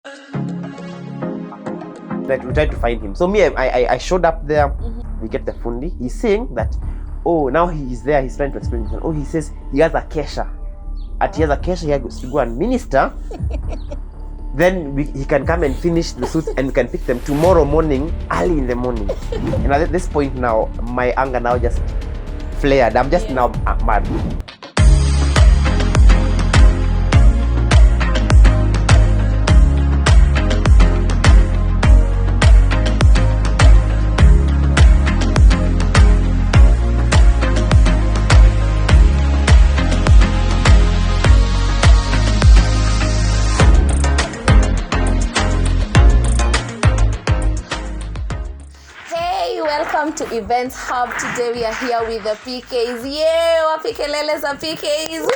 That we tried to find him. So me, I showed up there. We get the fundi. He's saying that, oh, now he's there. He's trying to explain. Oh, he says he has a Kesha. He has a Kesha. He has to go and minister. Then he can come and finish the suits, and we can pick them tomorrow morning, early in the morning. And at this point now, my anger now just flared. I'm just now mad. Welcome to Events Hub. Today we are here with the Peekays. Yeah, wapikelele za Peekays.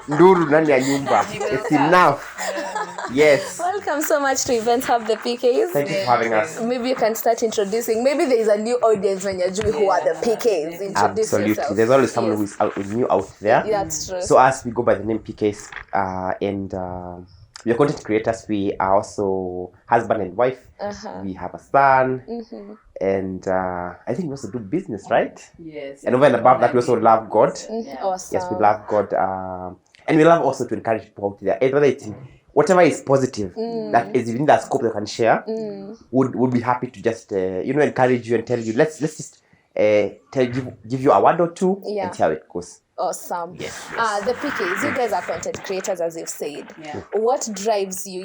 Nduru nani ya nyumba. It's enough. Yes. Welcome so much to Events Hub, the Peekays. Thank you for having us. Maybe you can start introducing. Maybe there is a new audience when you're doing who are the Peekays. Introduce Absolutely. yourself. There's always someone who is new out there. That's true. So as we go by the name Peekays, and we are content creators. We are also husband and wife. We have a son, and I think we also do business, right? Yes. And over and above that, we also love God. Awesome. Yes, we love God, and we love also to encourage people out there. Whether it's whatever is positive that is within that scope they can share, would be happy to just encourage you and tell you. Let's just give you a word or two and see how it goes. Awesome. Yes. The Peekays, you guys are content creators, as you've said. Yeah. What drives you?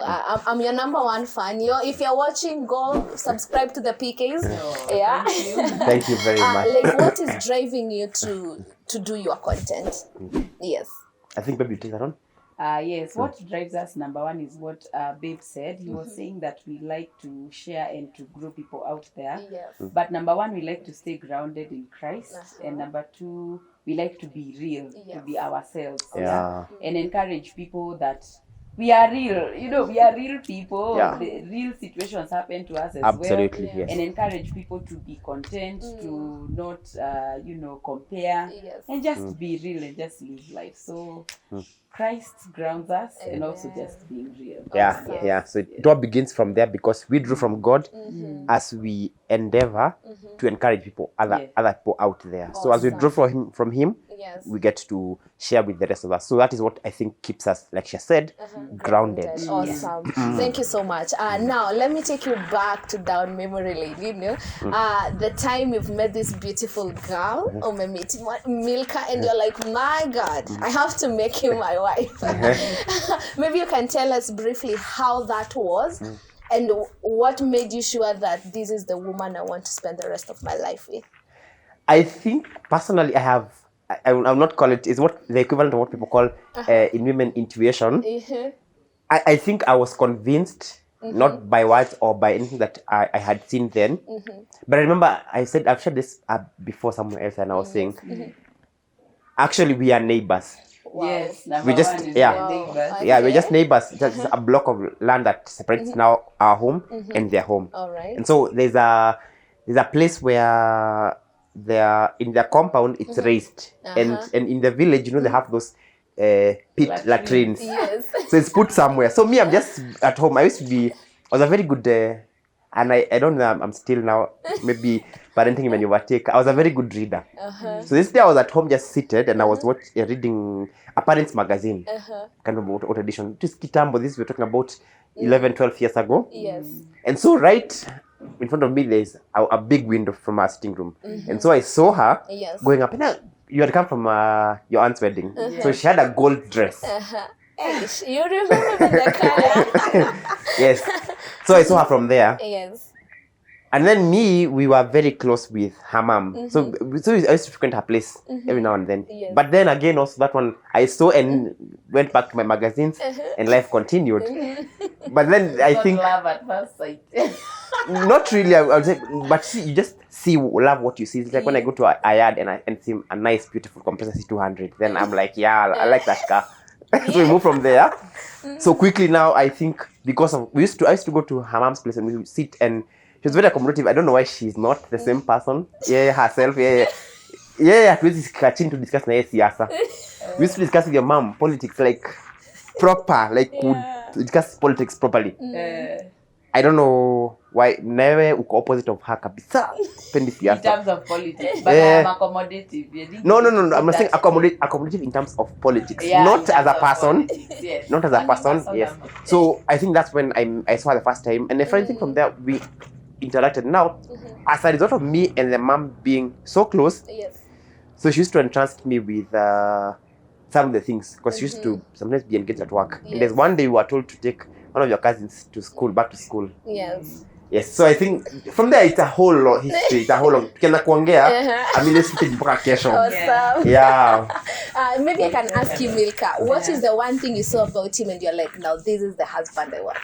I'm your number one fan. If you're watching, go subscribe to the Peekays. Yeah. Thank you very much. Like, what is driving you to do your content? Yes. I think maybe you take that on. Yes, what drives us, number one, is what Babe said. He was saying that we like to share and to grow people out there. Yes. But number one, we like to stay grounded in Christ. And number two, we like to be real, to be ourselves. Yeah. And encourage people that we are real. We are real people. Yeah. The real situations happen to us as Absolutely, well. yes. And encourage people to be content, to not, compare. Yes. And just be real and just live life. So Christ grounds us and also just being real. Yeah. So it all begins from there because we drew from God as we endeavor to encourage people, other people out there. So as we draw from him, we get to share with the rest of us. So that is what I think keeps us, like she said, grounded. Awesome. Thank you so much. Now let me take you back to down memory lane. The time you've met this beautiful girl, Milka, and you're like, my God, I have to make you my wife. Maybe you can tell us briefly how that was and what made you sure that this is the woman I want to spend the rest of my life with. I think personally I will not call it, is what the equivalent of what people call in women intuition. I think I was convinced, not by words or by anything that I had seen then. But I remember I've shared this before somewhere else, and I was saying, actually we are neighbors. Wow. Yes, We just neighbors. Yeah, we're just neighbors. Just a block of land that separates now our home and their home. All right. And so there's a place where in their compound it's raised, and in the village, they have those pit latrines. Yes. So it's put somewhere. So me, I'm just at home. I was a very good and I don't know, I'm still now, maybe parenting when you overtake. I was a very good reader. So this day I was at home just seated, and I was reading a parent's magazine, kind of old edition. This Kitambo, this we're talking about 11, 12 years ago. Yes. And so right in front of me there's a big window from our sitting room. And so I saw her going up, and you had come from your aunt's wedding. So she had a gold dress. You remember the color? Yes. So I saw her from there. Yes. And then we were very close with her mom. So I used to frequent her place every now and then. Yes. But then again, also that one I saw and went back to my magazines, and life continued. But then I think love at first sight. not really, I would say, but see, you just love what you see. It's like when I go to a yard and see a nice, beautiful compressor C200, then I'm like, yeah, I like that car. So we move from there. So quickly now, I think because of I used to go to her mom's place and we would sit, and she was very accommodative. I don't know why she's not the same person. Herself. We used to discuss siasa. We used to discuss with your mom politics, like proper, like would discuss politics properly. I don't know why never uko opposite of her kabisa. In terms of politics, but I am accommodative. No. I'm not saying accommodative in terms of politics, not as a person. Yes. Not as a person. Yes. So I think that's when I saw her the first time, and everything from there we interacted. Now, as a result of me and the mom being so close, so she used to entrust me with some of the things, because she used to sometimes be engaged at work. And there's one day we were told to take one of your cousins to school, back to school. Yes, so I think from there it's a whole lot history. It's a whole lot. Kena kuongea, kesho. Awesome. Yeah. Maybe I can ask you, Milka, what is the one thing you saw about him and you're like, now this is the husband I want?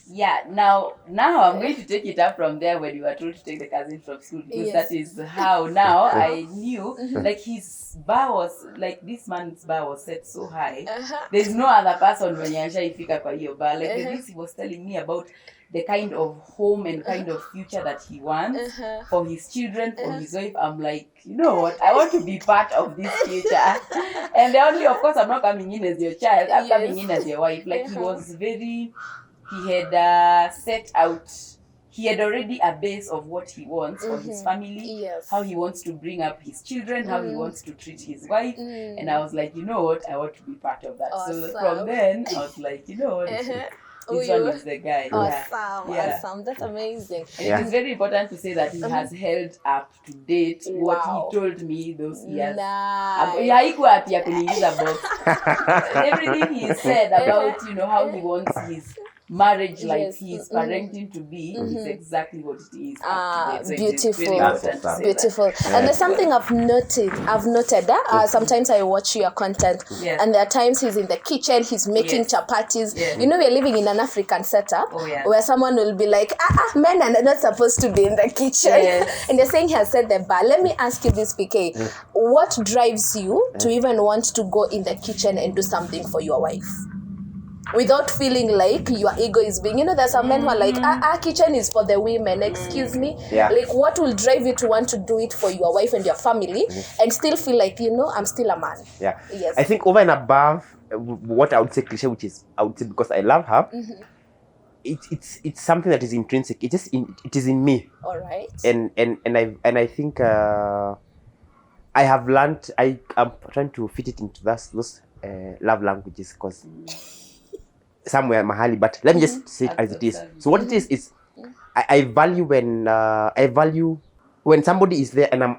Yeah, now I'm going to take it up from there when you were told to take the cousin from school, because that is how now I knew, like his bar was, like this man's bar was set so high. There's no other person when ifika kwa hiyo bar. Like this, he was telling me about the kind of home and kind of future that he wants for his children, for his wife. I'm like, you know what? I want to be part of this future. And the only, of course, I'm not coming in as your child. I'm coming in as your wife. Like he was very... He had set out, he had already a base of what he wants for his family, how he wants to bring up his children, how he wants to treat his wife. And I was like, you know what, I want to be part of that. Awesome. So from then, I was like, you know what, this one is the guy. Awesome. That's amazing. And it is very important to say that he has held up to date what he told me those years. Everything he said about, you know, how he wants his marriage life, his parenting to be, is exactly what it is. So beautiful. And there's something I've noted. Sometimes I watch your content, and there are times he's in the kitchen, he's making chapatis. You know, we're living in an African setup where someone will be like, men are not supposed to be in the kitchen. And they're saying he has set the bar. Let me ask you this, PK. What drives you to even want to go in the kitchen and do something for your wife? Without feeling like your ego is being, you know, there's some men who are like, kitchen is for the women, excuse me. Like, what will drive you to want to do it for your wife and your family and still feel like, you know, I'm still a man? I think over and above what I would say cliche, which is, I would say because I love her, it's something that is intrinsic. It is in me. All right. And I think I have learned, I'm trying to fit it into those love languages, because somewhere mahali, but let me just say it as it is. So what it is I value when somebody is there and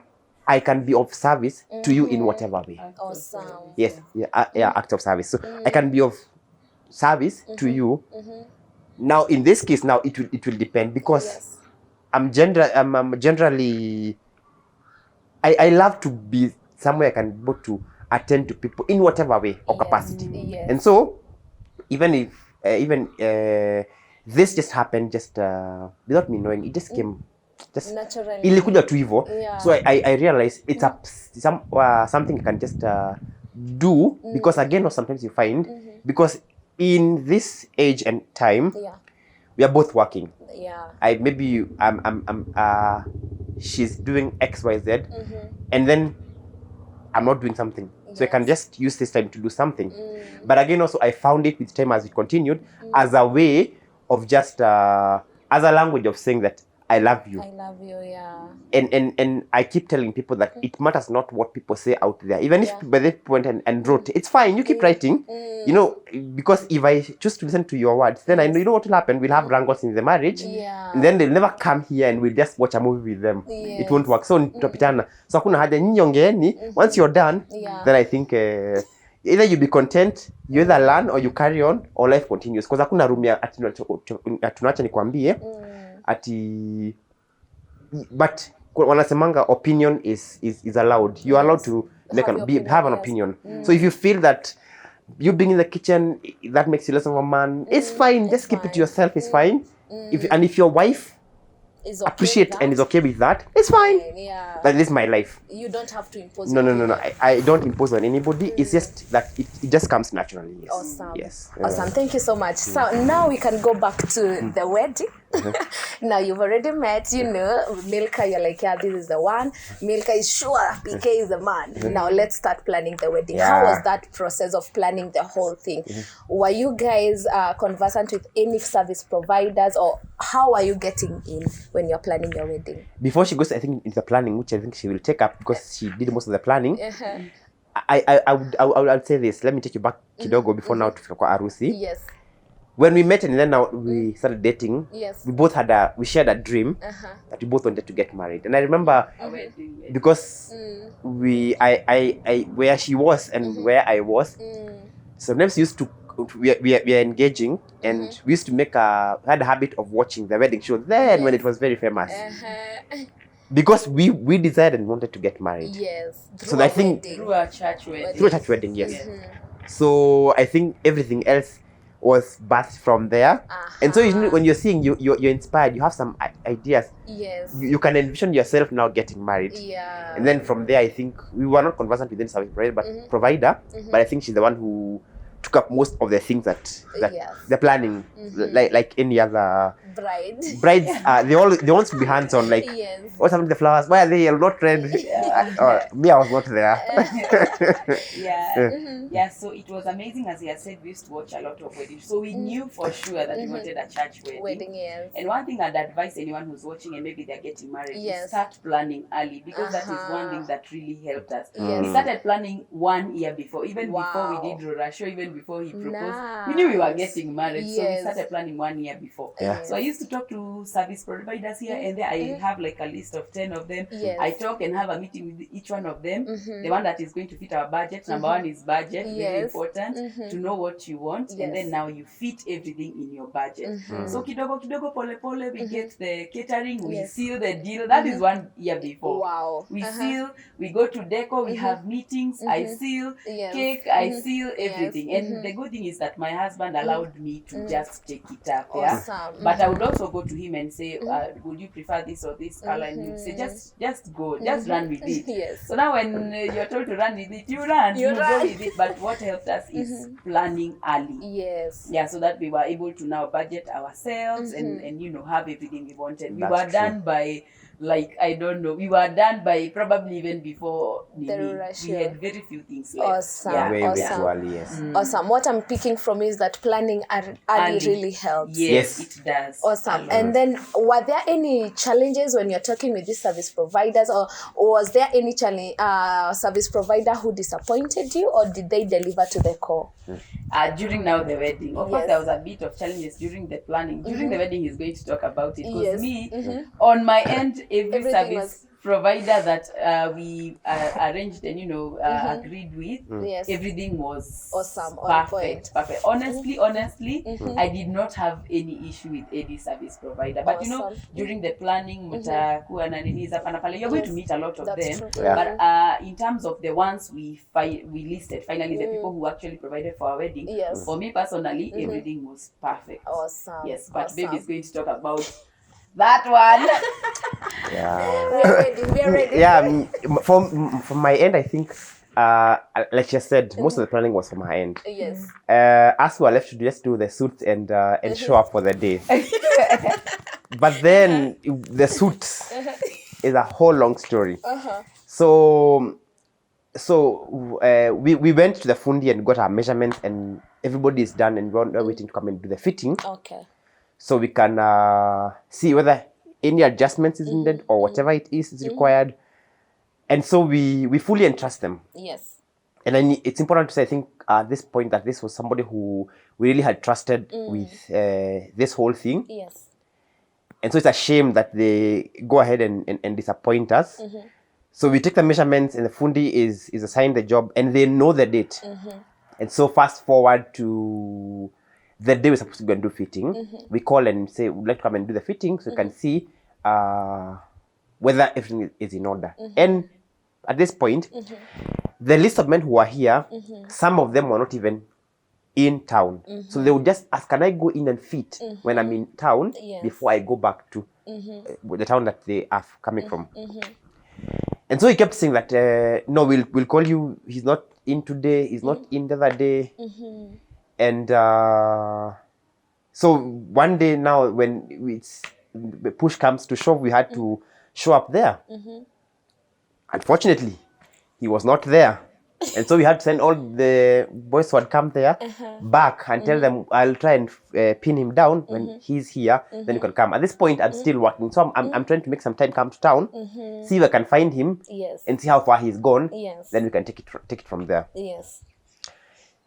I can be of service to you in whatever way. Awesome. Yes, act of service. So I can be of service to you. Now in this case, now it will depend, because I'm generally I love to be somewhere I can go to attend to people in whatever way or capacity. And so even if this just happened without me knowing, it just came naturally, ilikuja tu hivyo. So I realized it's something I can just do, because again, sometimes you find, because in this age and time, we are both working. She's doing XYZ, and then I'm not doing something. So I can just use this time to do something. But again, also I found it with time as it continued as a way of just as a language of saying that I love you. I love you, And I keep telling people that it matters not what people say out there. Even if they went and wrote, it's fine. You keep writing, you know, because if I choose to listen to your words, then I know, you know what will happen. We'll have wrangles in the marriage, and then they'll never come here and we'll just watch a movie with them. It won't work. So tutapitana. So hakuna haja nyinyi ongeeni. Once you're done, then I think either you be content, you either learn or you carry on, or life continues. Because hakuna room ya tunacha nikwambie ati, but wanasemanga opinion is allowed. You are allowed to have an opinion. So if you feel that you being in the kitchen, that makes you less of a man, it's fine. Just keep it to yourself. It's fine. If your wife is appreciate and is okay with that, it's fine. That is my life. You don't have to impose. No. I don't impose on anybody. It's just that it just comes naturally. Awesome. Yes. Awesome. Thank you so much. So now we can go back to the wedding. Now you've already met, Milka, you're like, yeah, this is the one. Milka is sure PK is the man. Now let's start planning the wedding. How was that process of planning the whole thing? Were you guys conversant with any service providers, or how are you getting in when you're planning your wedding? Before she goes, I think, into the planning, which I think she will take up because she did most of the planning. I would say this. Let me take you back kidogo before now to kwa arusi. Yes. When we met and then now we started dating, Yes. we shared a dream that we both wanted to get married. And I remember because I where she was and where I was, sometimes we are engaging, and we used to had a habit of watching the wedding show then when it was very famous. Because we decided and wanted to get married. Yes. So I think through a church wedding. Through a church wedding, yes. So I think everything else was birthed from there. And so usually when you're seeing, you're inspired, you have some ideas. Yes. You can envision yourself now getting married. Yeah. And then from there, I think we were not conversant with any service provider, but I think she's the one who took up most of the things that the planning, like any other brides. They want to be hands on, like what's happening to the flowers? Why are they not red? Me, I was not there. Yeah. So it was amazing, as he had said. We used to watch a lot of weddings, so we knew for sure that we wanted a church wedding. Yes. And one thing I'd advise anyone who's watching and maybe they're getting married, is start planning early, because that is one thing that really helped us. We started planning 1 year before, even before we did Rorasho, even before he proposed. We knew we were getting married, so we started planning 1 year before. So I used to talk to service providers here and there. I have like a list of 10 of them. I talk and have a meeting with each one of them. The one that is going to fit our budget. Number one is budget, very important to know what you want, and then now you fit everything in your budget. So kidogo pole pole, we get the catering, we seal the deal. That is 1 year before. Wow. We seal, we go to deco, we have meetings, I seal, cake, I seal everything. And the good thing is that my husband allowed me to just take it up. Awesome. But I would also go to him and say, would you prefer this or this color? And he would say, just go, just run with it. So now when you're told to run with it, you run. Go with it. But what helped us is planning early. Yes. Yeah, so that we were able to now budget ourselves and have everything we wanted. We That's were done by, like, I don't know, we were done by probably even before we had very few things left. Awesome. Awesome. What I'm picking from is that planning early really helps. Yes, it does. Awesome. And then, were there any challenges when you're talking with these service providers, or was there any service provider who disappointed you, or did they deliver to the core? During now the wedding, of course, there was a bit of challenges during the planning. During the wedding, he's going to talk about it, because me, on my end, every service provider that we arranged and agreed with, everything was awesome, perfect. Honestly, I did not have any issue with any service provider. But during the planning, you're going to meet a lot of them. But in terms of the ones we listed, finally, the people who actually provided for our wedding, for me personally, everything was perfect. Awesome. Yes, but baby is going to talk about that one. We're ready. Yeah, from my end, I think, like you said, most of the planning was from her end. Yes. Us were left to just do the suits and show up for the day. But then the suits is a whole long story. So we went to the fundi and got our measurements, and everybody is done, and we're waiting to come and do the fitting. Okay. So we can see whether any adjustments is needed or whatever it is required. And so we fully entrust them. Yes. And then it's important to say, I think, at this point, that this was somebody who we really had trusted with this whole thing. Yes. And so it's a shame that they go ahead and disappoint us. So we take the measurements, and the fundi is assigned the job, and they know the date. And so fast forward to the day we're supposed to go and do fitting, we call and say, we'd like to come and do the fitting, so we can see whether everything is in order. And at this point, the list of men who are here, some of them were not even in town. So they would just ask, can I go in and fit when I'm in town before I go back to the town that they are coming from? And so he kept saying that, no, we'll call you. He's not in today. He's not in the other day. And So one day now, when the push comes to shove, we had to show up there. Unfortunately, he was not there. And so we had to send all the boys who had come there back and tell them, I'll try and pin him down when he's here, then you can come. At this point, I'm still working. So I'm trying to make some time come to town, see if I can find him, and see how far he's gone. Then we can take it from there.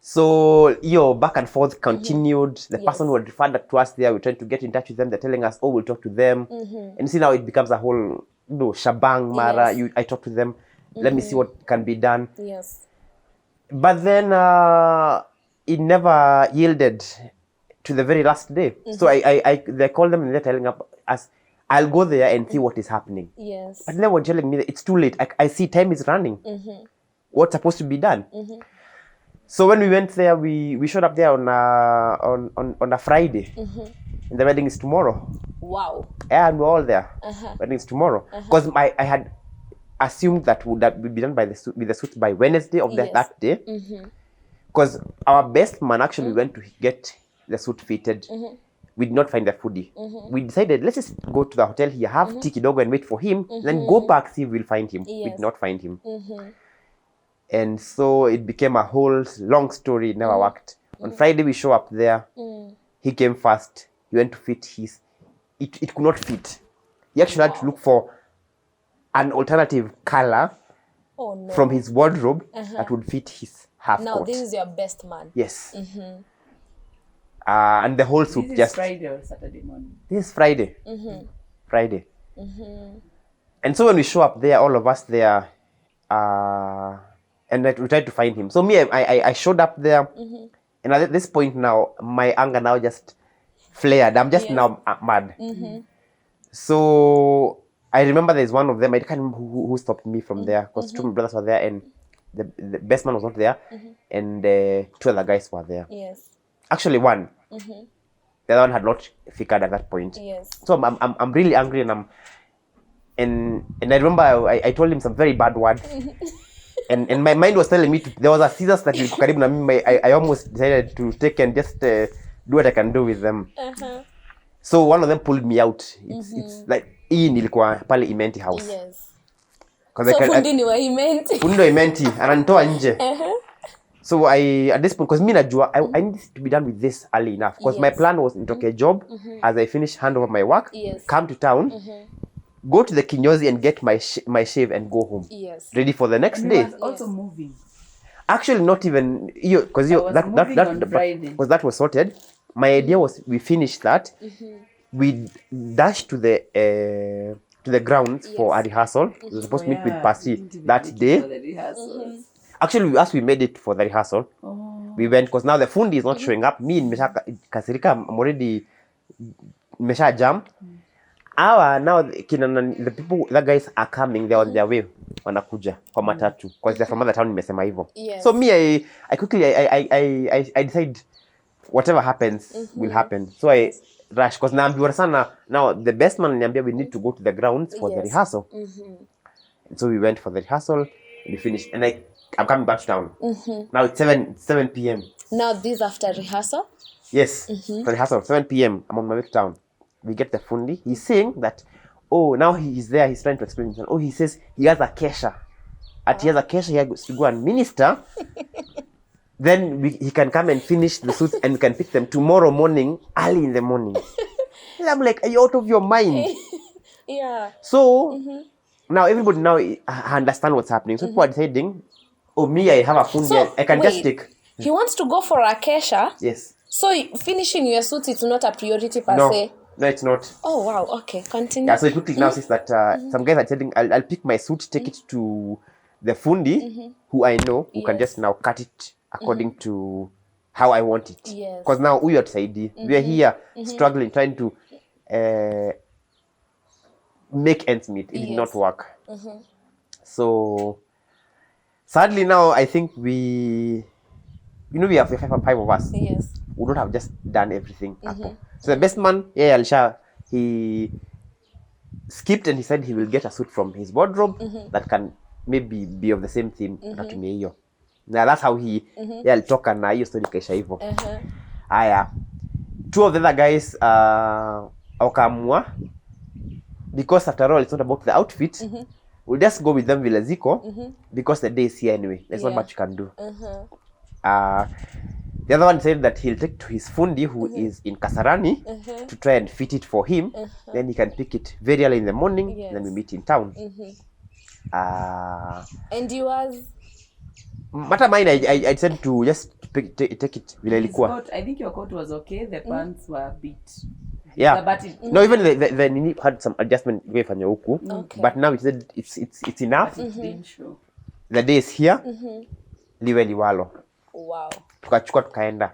So, back and forth continued. The person who had referred that to us there, we're trying to get in touch with them. They're telling us, we'll talk to them. And see, now it becomes a whole, shabang, mara. I talk to them. Let me see what can be done. But then it never yielded to the very last day. So they called them and they're telling us, I'll go there and see what is happening. But they were telling me that it's too late. I see time is running. What's supposed to be done? So when we went there, we showed up there on a Friday. And the wedding is tomorrow. Wow. Yeah, and we're all there. Wedding is tomorrow. Because I had assumed that would be done with the suit by Wednesday of that day. Because our best man actually went to get the suit fitted. We did not find the foodie. We decided, let's just go to the hotel here, have tea kidogo and wait for him, then go back, see if we'll find him. We did not find him. And so it became a whole long story. It never worked. On Friday, we show up there. He came first. He went to fit his. It could not fit. He actually had to look for an alternative color from his wardrobe that would fit his half coat. Now, this is your best man. Yes. And the whole suit This is just... Friday or Saturday morning? This is Friday. Friday. And so when we show up there, all of us there, and we tried to find him. So me, I showed up there, and at this point now, my anger now just flared. I'm just now mad. So I remember there's one of them, I can't remember who stopped me from there, because two of my brothers were there, and the best man was not there, and two other guys were there. Actually, one. The other one had not figured at that point. So I'm really angry, and I remember I told him some very bad words. And my mind was telling me there was a scissors that karibu na mimi. I almost decided to take and just do what I can do with them. So one of them pulled me out. It's like hii nilikuwa pale Imenti house. So fundi ni wa Imenti. Fundi wa Imenti ananitoa nje. So at this point, because me najua I need to be done with this early enough, because my plan was nitoke a job as I finish hand over my work, come to town, go to the kinyozi and get my shave and go home. Ready for the next day. Also moving. Actually, not even because that was sorted. My idea was we finished that. We dashed to the grounds for a rehearsrsal. We were supposed to meet with Pasi that day. Actually, as we made it for the rehearsal, we went because now the fundi is not showing up. Me in Kasirika, I'm already Mesha jam. Now the people, the guys are coming. They're on their way. Wanakuja kwa matatu because they're from other town. Nimesema hivyo. So me, I quickly I decide whatever happens will happen. So I rush because now the best man niambia we need to go to the grounds for the rehearsal. And so we went for the rehearsal and we finished. And I'm coming back to town. Now it's 7 p.m. Now this after rehearsal? Yes, for rehearsal, 7 p.m. I'm on my way to town. We get the fundi. He's saying that, now he's there. He's trying to explain himself. He says he has a Kesha. He has a Kesha. He has to go and minister. Then he can come and finish the suits and we can pick them tomorrow morning, early in the morning. And I'm like, are you out of your mind? So now everybody now understand what's happening. So people are deciding, me, I have a fundi. So, I can just take. He wants to go for a Kesha? Yes. So finishing your suit is not a priority per se? No, it's not. Oh, wow. Okay, continue. Yeah, so it quickly now says that some guys are telling, I'll pick my suit, take it to the fundi, who I know, who can just now cut it according to how I want it. Because now we are deciding, we are here struggling, trying to make ends meet. It did not work. So sadly now, I think we have five of us. We don't have just done everything. So the best man, he skipped and he said he will get a suit from his wardrobe that can maybe be of the same theme. Now that's how he alitoka na hiyo story kaisha hivyo. two of the other guys wakaamua, because after all it's not about the outfit, we'll just go with them vile ziko, because the day is here anyway. There's not much you can do. The other one said that he'll take to his fundi who is in Kasarani to try and fit it for him. Then he can pick it very early in the morning. Then we meet in town. And yours? Matter mine, I said to just take it vile ilikuwa. I think your coat was okay. The pants were a bit. Yeah. But it, no, even the Nini had some adjustment way for huku. But now it said it's enough. It didn't show. The day is here. Liwe liwalo. Wow. Tukachukua tukaenda.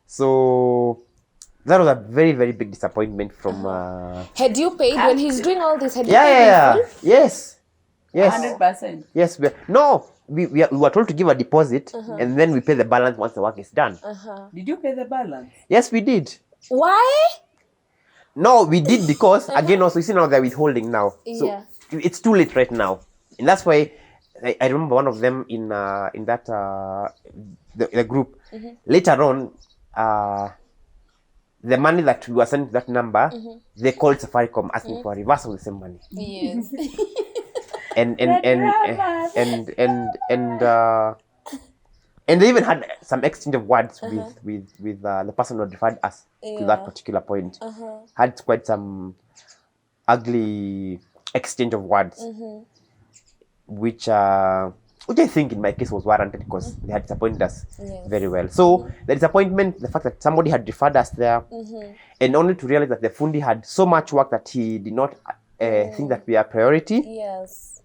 So that was a very, very big disappointment from Had you paid when he's doing all this? Had you paid yeah. in full? Yes. 100%. Yes. We were told to give a deposit and then we pay the balance once the work is done. Did you pay the balance? Yes, we did. Why? No, we did because again also you see now they're withholding now. So it's too late right now. And that's why I remember one of them in that the group. Later on, the money that we were sending to that number, they called Safaricom asking for a reversal of the same money. Yes. And they even had some exchange of words with the person who had referred us to that particular point. Had quite some ugly exchange of words, which I think in my case was warranted because they had disappointed us very well. So the disappointment, the fact that somebody had referred us there, and only to realize that the fundi had so much work that he did not think that we are priority. Yes.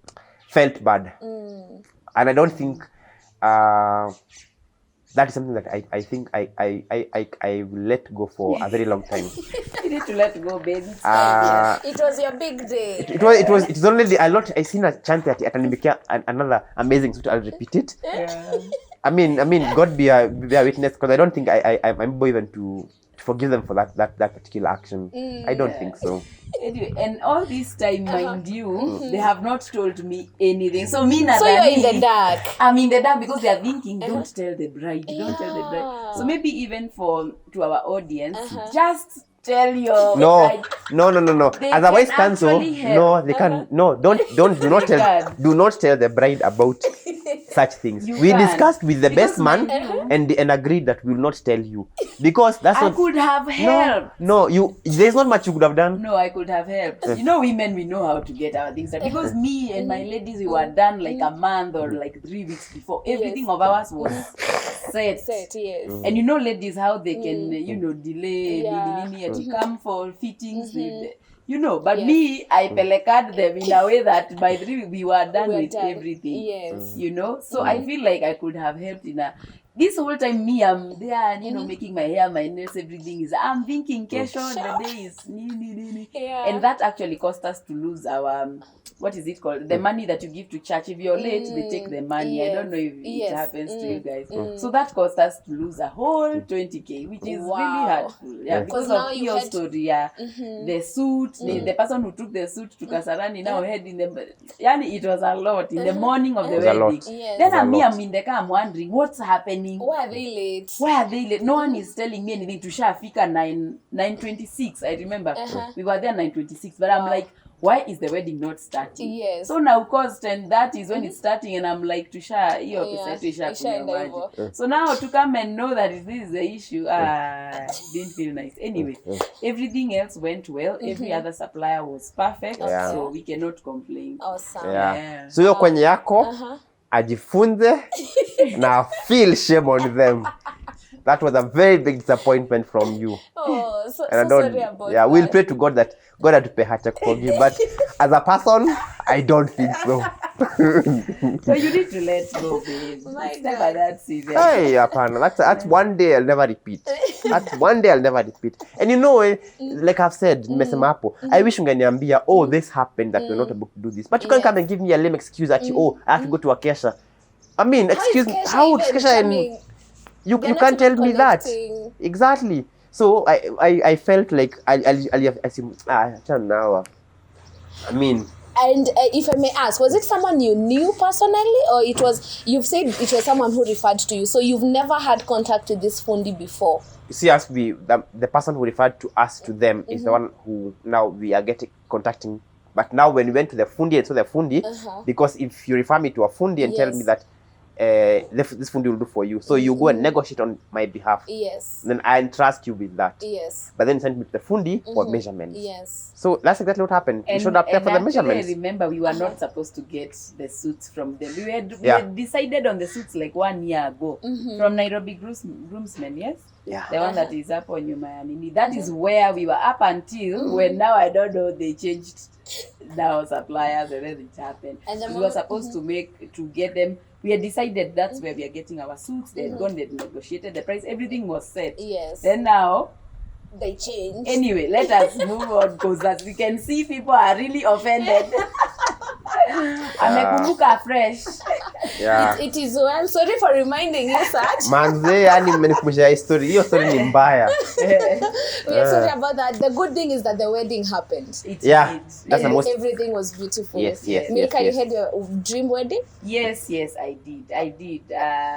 Felt bad. And I don't think that is something that I think I will let go for a very long time. You need to let go, baby. It was your big day. It is only a lot. I seen a chance that atanimekea another amazing suit. I'll repeat it. Yeah. I mean, God be a witness, because I don't think I'm able even to forgive them for that particular action. I don't think so. Anyway, and all this time, mind you, they have not told me anything. So me, So you're in the dark. I'm in the dark because they are thinking, don't tell the bride, don't tell the bride. So maybe even to our audience, just tell your bride. No. They As a wise can counsel, actually help. no, they can. No, do not tell the bride about such things. We discussed with the best man and agreed that we will not tell you, because that's I what could have helped. No, there's not much you could have done. No, I could have helped. You know, women, we know how to get our things done. Because me and my ladies, we were done like a month or like 3 weeks before. Everything of ours was set. Yes. And you know, ladies, how they can, delay, to come for fittings. But me, I pelekad them in a way that by 3 weeks, we were done with everything. Yes. So I feel like I could have helped in this whole time. Me, I'm there, making my hair, my nails, everything is. I'm thinking, Kesha, the day is and that actually cost us to lose our what is it called? The money that you give to church. If you're late, they take the money. I don't know if it happens to you guys. So that cost us to lose a whole 20K, which is really hurtful. Yeah, because of your story. Yeah, the suit, the person who took the suit to Kasarani now head in the. It was a lot in the morning of the wedding. Then I'm in the car. I'm wondering what's happening. Why are they late? No one is telling me anything. To Shafika 9:26. I remember we were there 9:26, but I'm like, why is the wedding not starting? Yes. So now cost, and that is when it's starting, and I'm like, Tusha, so now to come and know that this is the issue, didn't feel nice. Anyway, everything else went well. Every other supplier was perfect, so we cannot complain. Awesome. Yeah. So yo kwenye yako ajifunze na feel shame on them. That was a very big disappointment from you. Oh, so and sorry about that. We'll pray to God that God had to pay her check for you. But as a person, I don't think so. So you need to let go, babe. It's never that serious. Hey, apana. That's one day I'll never repeat. That's one day I'll never repeat. And like I've said, nimesema hapo, I wish ungeniambia, this happened, that we're not able to do this. But you can't come and give me a lame excuse that I have to go to a Kesha. I mean, excuse me, how is Kesha and you can't tell me that. Exactly. So I felt like I'll assume now. I mean, and if I may ask, was it someone you knew personally, or you've said it was someone who referred to you, so you've never had contact with this fundi before? you see us, the person who referred to us to them is the one who now we are contacting. But now when we went to the fundi and saw the fundi, because if you refer me to a fundi and tell me that this fundi will do for you, so you go and negotiate on my behalf. Yes. Then I entrust you with that. Yes. But then send me to the fundi for measurements. Yes. So that's exactly what happened. We showed up there for the measurements. I remember we were not supposed to get the suits from them. We had decided on the suits like 1 year ago from Nairobi groomsmen, yes? Yeah. The one that is up on Yumayanini. That is where we were up until when now I don't know, they changed now suppliers and then it happened. And we were supposed to get them. We had decided that's where we are getting our suits. They had gone, they had negotiated the price. Everything was set. Yes. Then now they changed. Anyway, let us move on because as we can see, people are really offended. Amekumbuka fresh. Yeah. It is well. Sorry for reminding you such. Manze, yani mmenikumbusha history. Hiyo story ni mbaya. We are sorry about that. The good thing is that the wedding happened. It yeah. did. That's the most. Everything was beautiful. Yes. Milka, you had your dream wedding? Yes, I did.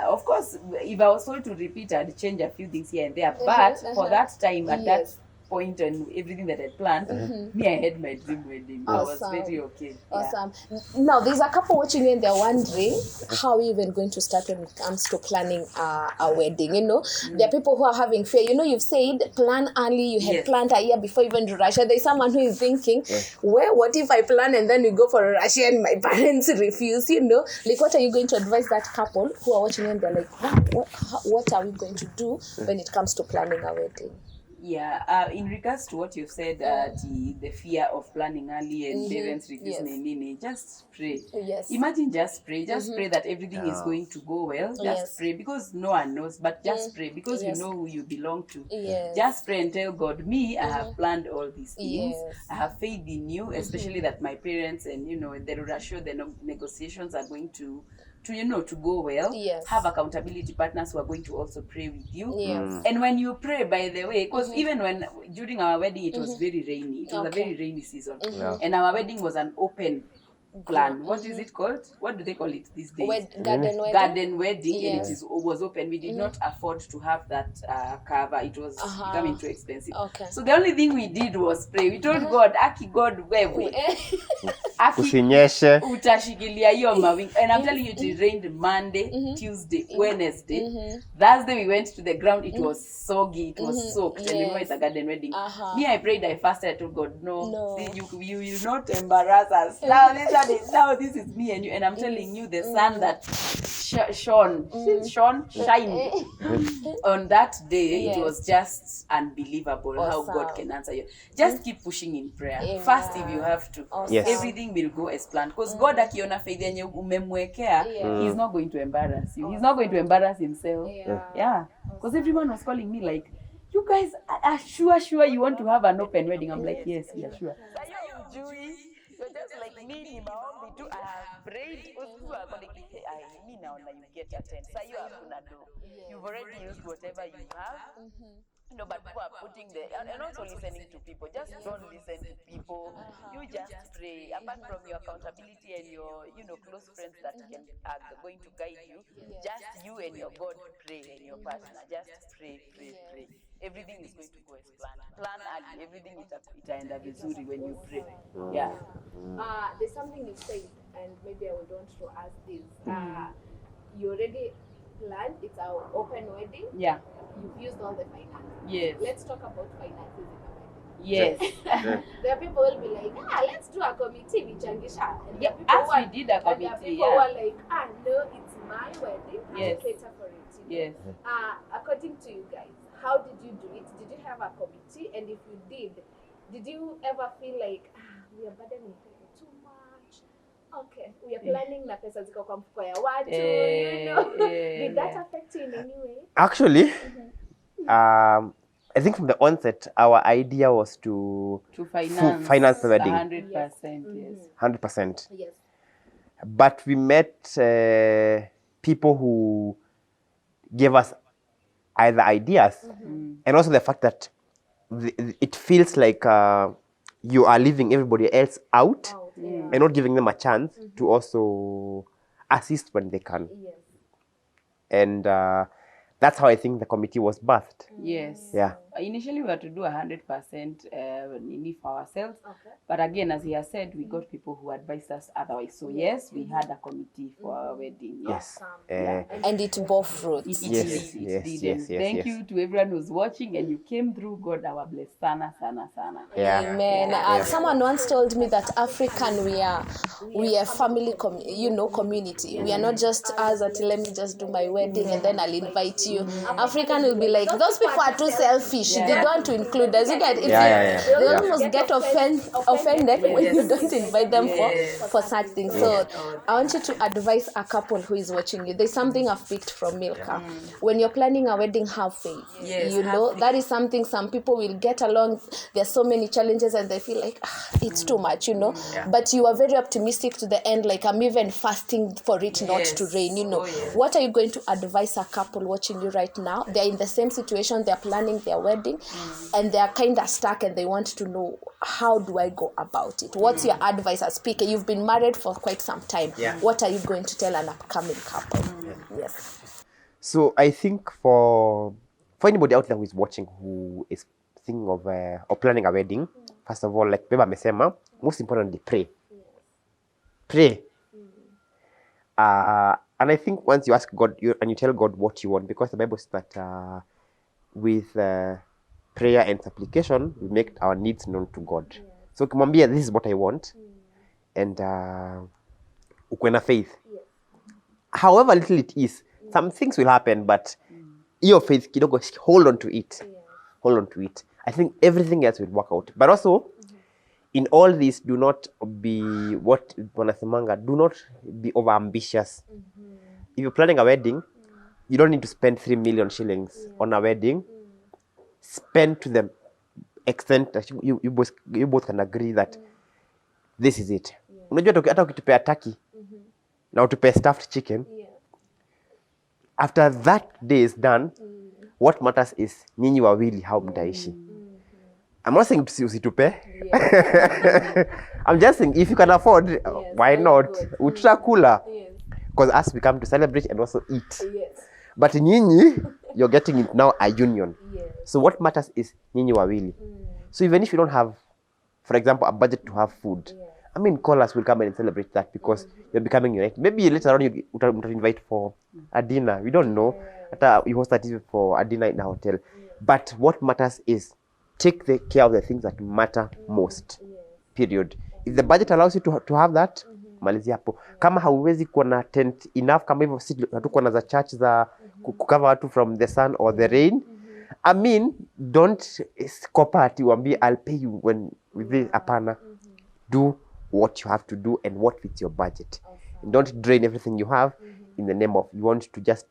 Of course, if I was told to repeat, I'd change a few things here and there. But for that time, at that point and everything that I planned, me, I had my dream wedding. Awesome. I was very okay. Awesome. Yeah. Now, there's a couple watching and they're wondering how we're even going to start when it comes to planning a wedding. You know, there are people who are having fear. You know, you've said plan early. You had planned a year before even Russia. There's someone who is thinking, well, what if I plan and then we go for Russia and my parents refuse? You know, like what are you going to advise that couple who are watching and they're like, what are we going to do when it comes to planning a wedding? Yeah, in regards to what you've said, the fear of planning early and parents refusing, just pray. Yes. Imagine just pray. Just pray that everything is going to go well. Just pray because no one knows, but just pray because you know who you belong to. Yes. Just pray and tell God, me, I have planned all these things. I have faith in you, especially that my parents and, you know, the Rurasho, the negotiations are going to go well. Have accountability partners who are going to also pray with you. And when you pray, by the way, because even during our wedding, it was very rainy. It was a very rainy season. And our wedding was an open plan. What is it called? What do they call it these days? Garden wedding. And it was open. We did not afford to have that cover. It was becoming too expensive. So the only thing we did was pray. We told God, Aki God, wewe. Usinyeshe. Utashikilia hiyo mawingu. And I'm telling you, it rained Monday, Tuesday, Wednesday. Thursday we went to the ground. It was soggy. It was soaked. And you know it's a garden wedding. Me, I prayed, I fasted. I told God, no. See, you will not embarrass us. Now this is me and you. And I'm telling you, the sun that shined on that day, it was just unbelievable how God can answer you. Just keep pushing in prayer. Fast if you have to. Everything will go as planned. Because God akiona faith yenye umemwekea, He's not going to embarrass you. He's not going to embarrass Himself. Yeah. Because everyone was calling me like, you guys are sure you want to have an open wedding? I'm like, yes, we are sure. You're just like me in maombi too. I have prayed. You are calling me, me now you get attend. So you are gonna do. You've already used whatever you have. You know, but people are putting and also listening to people. Just don't listen to people. You just pray. Apart from your accountability and your, close friends that are going to guide you, just you and your God pray and your partner. Just pray. Everything is going to go as planned. Plan early. Everything itaenda vizuri when you pray. Yeah. There's something you said, and maybe I would want to ask this. You already planned. It's our open wedding. Yeah. You've used all the finances. Yes. Let's talk about finances in a wedding. Yes. There are people who will be like, let's do a committee with Changisha. Yeah, as we did a committee. And people were like, no, it's my wedding. Yes. I cater for it. Yes. According to you guys, how did you do it? Did you have a committee? And if you did you ever feel like, we are burdening people too much? Okay, we are planning na pesa ziko kwa mfuko ya watu, Did that affect you in any way? Actually, I think from the onset, our idea was to finance the wedding. 100%, yes. 100%. Yes. But we met people who gave us either ideas and also the fact that it feels like you are leaving everybody else out and not giving them a chance to also assist when they can. Yes. And that's how I think the committee was birthed. Yes. Yeah. Initially, we were to do 100% for ourselves. But again, as he has said, we got people who advised us otherwise. So yes, we had a committee for our wedding. Yes. And it bore fruit. It Yes, did. yes, It did. yes, And thank yes. you to everyone who's watching, and you came through. God, our bless. Sana. Yeah. Amen. Someone once told me that African, we are family, community. We are not just us that let me just do my wedding and then I'll invite you. African will be like, those people are too selfish. They don't want to include us. You get it? They almost get offended when you don't invite them for such things. So I want you to advise a couple who is watching you. There's something I've picked from Milka. When you're planning a wedding, have faith. Yes, That is something some people will get along. There's so many challenges and they feel like it's too much, But you are very optimistic to the end, like I'm even fasting for it not to rain, What are you going to advise a couple watching you right now? They're in the same situation, they're planning their wedding and they're kind of stuck and they want to know, how do I go about it? What's your advice as speaker? You've been married for quite some time. What are you going to tell an upcoming couple? Yes. So I think for anybody out there who is watching who is thinking of or planning a wedding, first of all, like Beba amesema, most importantly, pray. Pray. And I think once you ask God and you tell God what you want, because the Bible says that with prayer and supplication, we make our needs known to God. So kumwambia, this is what I want, and ukuwe na faith. However little it is, some things will happen, but your faith kidogo, hold on to it. Hold on to it. I think everything else will work out. But also, in all this, do not be do not be over ambitious. If you're planning a wedding, you don't need to spend 3 million shillings on a wedding. Spend to the extent that you both can agree that this is it. Unajua hata ukitupea turkey na utupea stuffed chicken, after that day is done, what matters is nyinyi wawili how mtaishi. I'm not saying usitupe. I'm just saying if you can afford, why not? Utakula. Because us we come to celebrate and also eat. But nyinyi, you're getting it now a union. So what matters is nyinyi wawili. So even if you don't have, for example, a budget to have food, I mean, call us, we'll come and celebrate that because you're becoming united. Maybe later on you invite for a dinner. We don't know. We host that for a dinner in a hotel. But what matters is take care of the things that matter most. Period. If the budget allows you to have that, malizia hapo. Kama hauwezi kuwa na tent enough, kama hivyo sisi hatukuwa na za church za kucover watu from the sun or the rain, I mean, don't kopa ati uambie I'll pay you when with this. Hapana. Do what you have to do and what fits your budget. And don't drain everything you have in the name of you want to just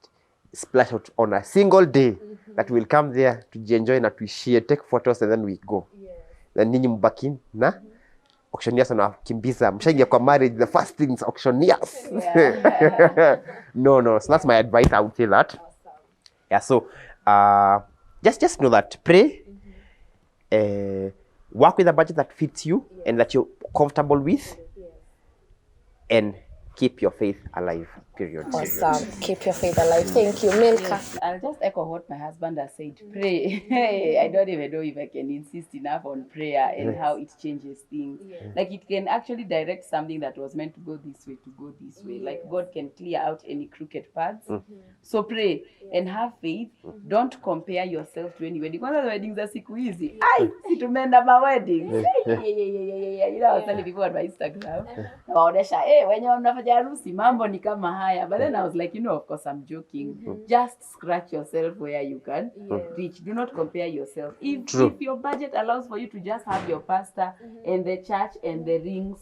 splash out on a single day that will come there to enjoy and to share, take photos and then we go. Then ninyi mbaki na auctioneers na kimbiza mshaingia kwa marriage, the first things auctioneers. No, so that's my advice. I would say that. Yeah, so just know that, pray, work with a budget that fits you and that you're comfortable with, and keep your faith alive, period. Awesome. Keep your faith alive. Thank you, Milka. Yes. I'll just echo what my husband has said. Pray. Hey, I don't even know if I can insist enough on prayer and how it changes things. Like it can actually direct something that was meant to go this way to go this way. Like God can clear out any crooked paths. So pray and have faith. Don't compare yourself to any wedding. Because the weddings are siku easy. I see to mend up my weddings. Yeah. You know, I was telling people on my Instagram. Hey, when you're not harusi mambo ni kama haya, but then I was like, of course I'm joking. Just scratch yourself where you can reach. Do not compare yourself. If your budget allows for you to just have your pastor and the church and the rings,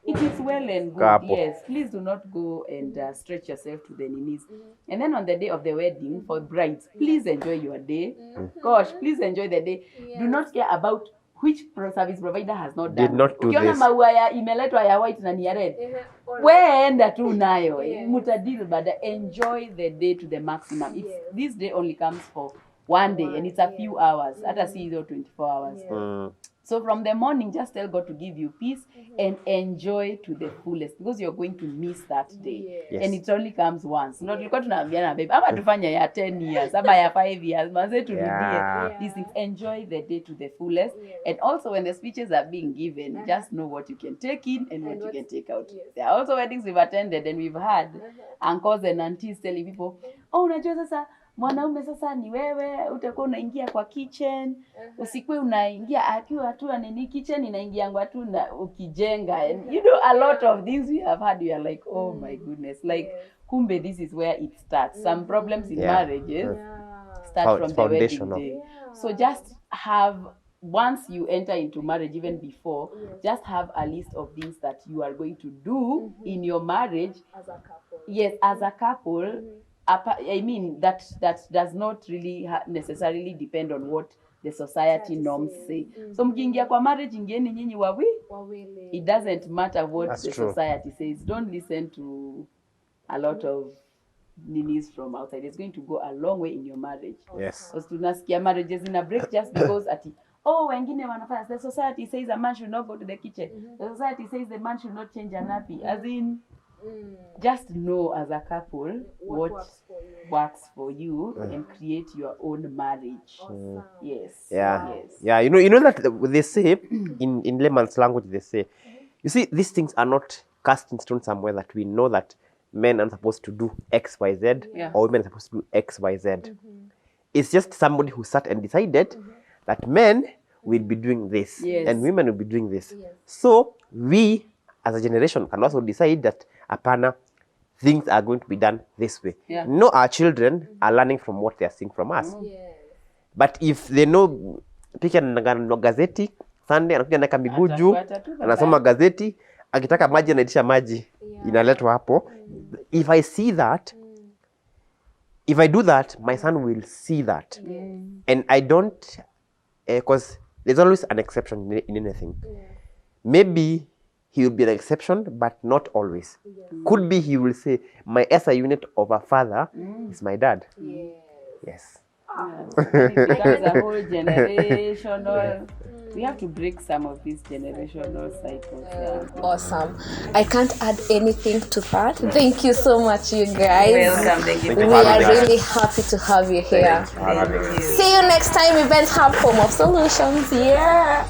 it is well and good. Yes, please do not go and stretch yourself to the knees. And then on the day of the wedding, for brides, please enjoy your day. Gosh, please enjoy the day. Do not care about which service provider has not done. Did not do Ukiona this. maua ya imeletwa ya white na ni ya red, weenda tu nayo. Mutadil, but enjoy the day to the maximum. This day only comes for one day, and it's a few hours. Hata si hizo 24 hours. So from the morning, just tell God to give you peace and enjoy to the fullest, because you're going to miss that day. Yes. And it only comes once. Not tulikuwa tunaambiana babe, ama tufanye ya 10 years, ama ya 5 years, manze turudie. These things, enjoy the day to the fullest. And also when the speeches are being given, just know what you can take in and what you can take out. There are also weddings we've attended and we've had uncles and aunties telling people, oh, unajua sasa mwanaume sasa ni wewe, utakuwa unaingia kwa kitchen, usikwe unaingia akiwa tu nini kitchen inaingiangwa tu na ukijenga. And you know, a lot of things we have had, we are like, oh my goodness, like kumbe this is where it starts. Some problems in marriages start from the wedding day. So just have, once you enter into marriage, even before, just have a list of things that you are going to do in your marriage as a couple. Yes, as a couple. I mean, that does not really necessarily depend on what the society norms say. So mkiingia kwa marriage ingieni nyinyi wawili. It doesn't matter what the society says. Don't listen to a lot of ninis from outside. It's going to go a long way in your marriage. Yes. Because tunasikia marriages in a break just because wengine wanafanya. The society says a man should not go to the kitchen. The society says the man should not change a nappy. As in, just know as a couple what works for you and create your own marriage. Yes. Yeah. You know that they say in layman's language, they say, you see, these things are not cast in stone somewhere that we know that men are supposed to do X, Y, Z, or women are supposed to do X, Y, Z. It's just somebody who sat and decided that men will be doing this and women will be doing this. So we as a generation can also decide that apana, things are going to be done this way. No, our children are learning from what they are seeing from us. But if they know, pika na gazeti Sunday anakuja na miguu juu anasoma gazeti, akitaka maji anaitisha maji inaletwa hapo. If I see that, if I do that, my son will see that. And I don't, because there's always an exception in anything. Maybe he will be an exception, but not always. Could be he will say, my SI unit of a father is my dad. Yes. It becomes a whole generational. We have to break some of these generational cycles. Awesome. I can't add anything to that. Thank you so much, you guys. Welcome. Thank you. We are really happy to have you here. Thank you. See you next time, Event Hub, Home of Solutions. Yeah.